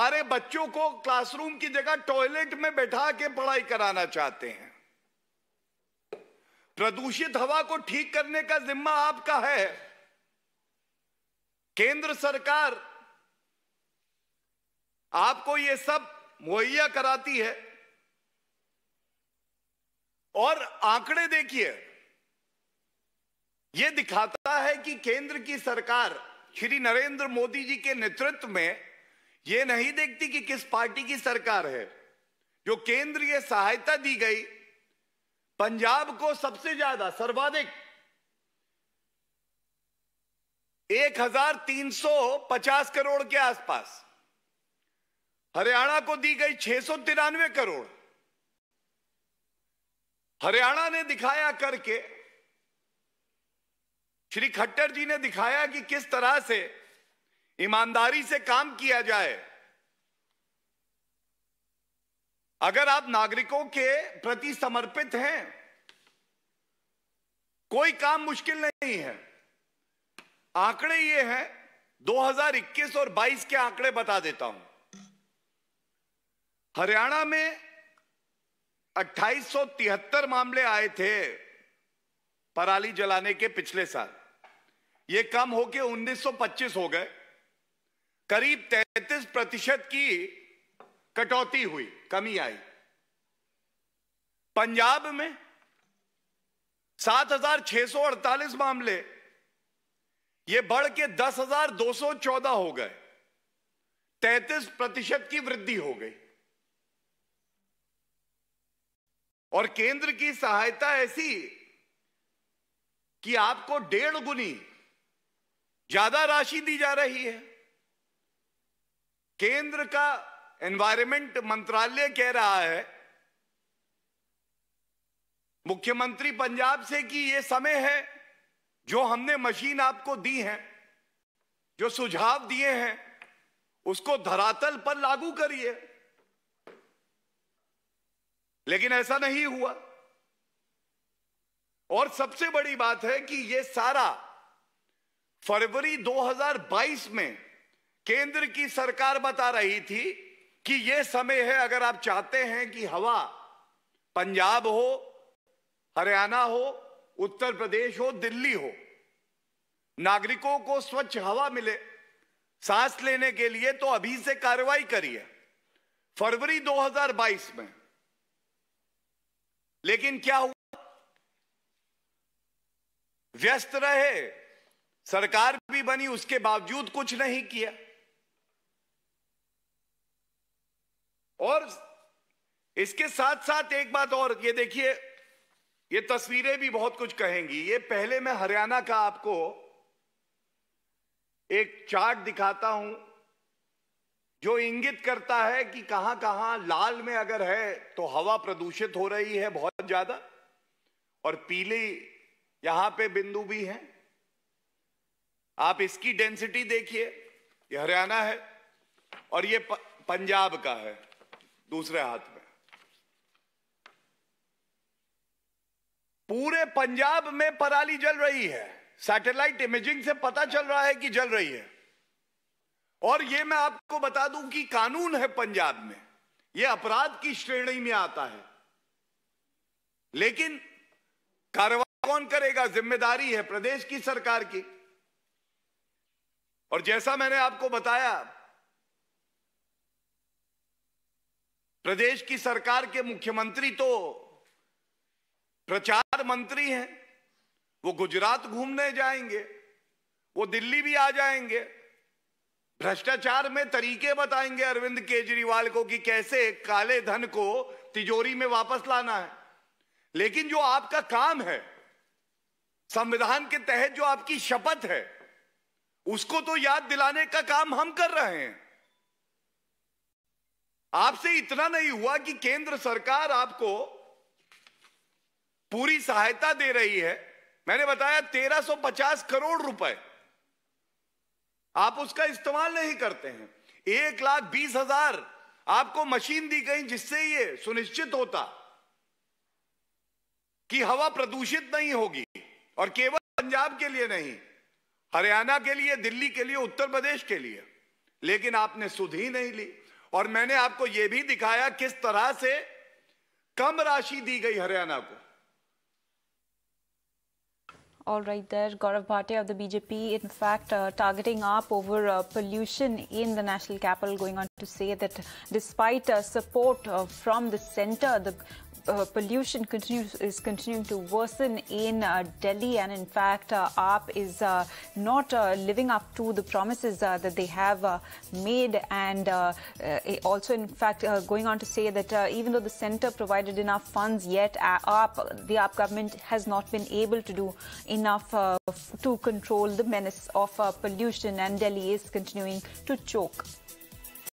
हमारे बच्चों को क्लासरूम की जगह टॉयलेट में बैठा के पढ़ाई कराना चाहते हैं। प्रदूषित हवा को ठीक करने का जिम्मा आपका है। केंद्र सरकार आपको ये सब मुहैया कराती है। और आंकड़े देखिए, ये दिखाता है कि केंद्र की सरकार श्री नरेंद्र मोदी जी के नेतृत्व में ये नहीं देखती कि किस पार्टी की सरकार है। जो केंद्रीय सहायता दी गई, पंजाब को सबसे ज्यादा, सर्वाधिक 1350 करोड़ के आसपास, हरियाणा को दी गई 693 करोड़। हरियाणा ने दिखाया करके, श्री खट्टर जी ने दिखाया कि किस तरह से ईमानदारी से काम किया जाए। अगर आप नागरिकों के प्रति समर्पित हैं, कोई काम मुश्किल नहीं है। आंकड़े ये हैं, 2021 और 22 के आंकड़े बता देता हूं। हरियाणा में 2873 मामले आए थे पराली जलाने के पिछले साल। ये कम होके 1925 हो गए। करीब 33% की कटौती हुई, कमी आई। पंजाब में 7648 मामले, ये बढ़ के 10,214 हो गए। 33% की वृद्धि हो गई। और केंद्र की सहायता ऐसी कि आपको 1.5 गुनी ज्यादा राशि दी जा रही है। केंद्र का एनवायरमेंट मंत्रालय कह रहा है मुख्यमंत्री पंजाब से कि यह समय है, जो हमने मशीन आपको दी है, जो सुझाव दिए हैं, उसको धरातल पर लागू करिए। लेकिन ऐसा नहीं हुआ। और सबसे बड़ी बात है कि यह सारा फरवरी 2022 में केंद्र की सरकार बता रही थी कि यह समय है, अगर आप चाहते हैं कि हवा पंजाब हो, हरियाणा हो, उत्तर प्रदेश हो, दिल्ली हो, नागरिकों को स्वच्छ हवा मिले सांस लेने के लिए, तो अभी से कार्रवाई करिए। फरवरी 2022 में। लेकिन क्या हुआ? व्यस्त रहे, सरकार भी बनी, उसके बावजूद कुछ नहीं किया। और इसके साथ साथ एक बात और, ये देखिए, ये तस्वीरें भी बहुत कुछ कहेंगी। ये पहले मैं हरियाणा का आपको एक चार्ट दिखाता हूं, जो इंगित करता है कि कहां कहां लाल में अगर है तो हवा प्रदूषित हो रही है बहुत ज्यादा, और पीली यहां पे बिंदु भी हैं। आप इसकी डेंसिटी देखिए, ये हरियाणा है और ये पंजाब का है दूसरे हाथ में। पूरे पंजाब में पराली जल रही है। सैटेलाइट इमेजिंग से पता चल रहा है कि जल रही है। और ये मैं आपको बता दूं कि कानून है पंजाब में, ये अपराध की श्रेणी में आता है। लेकिन कार्रवाई कौन करेगा? जिम्मेदारी है प्रदेश की सरकार की। और जैसा मैंने आपको बताया, प्रदेश की सरकार के मुख्यमंत्री तो प्रचार मंत्री हैं। वो गुजरात घूमने जाएंगे, वो दिल्ली भी आ जाएंगे, भ्रष्टाचार में तरीके बताएंगे अरविंद केजरीवाल को कि कैसे काले धन को तिजोरी में वापस लाना है। लेकिन जो आपका काम है, संविधान के तहत जो आपकी शपथ है, उसको तो याद दिलाने का काम हम कर रहे हैं। आपसे इतना नहीं हुआ कि केंद्र सरकार आपको पूरी सहायता दे रही है। मैंने बताया 1350 करोड़ रुपए, आप उसका इस्तेमाल नहीं करते हैं। 1,20,000 आपको मशीन दी गई, जिससे ये सुनिश्चित होता कि हवा प्रदूषित नहीं होगी। और केवल पंजाब के लिए नहीं, हरियाणा के लिए, दिल्ली के लिए, उत्तर प्रदेश के लिए। लेकिन आपने सुध ही नहीं ली। और मैंने आपको यह भी दिखाया किस तरह से कम राशि दी गई हरियाणा को। All right, there, Gaurav Bhatia of the BJP, in fact, targeting up over pollution in the national capital, going on to say that despite support from the centre, the pollution is continuing to worsen in Delhi, and in fact, AAP is not living up to the promises that they have made, and also, in fact, going on to say that even though the centre provided enough funds, yet the AAP government has not been able to do enough to control the menace of pollution, and Delhi is continuing to choke.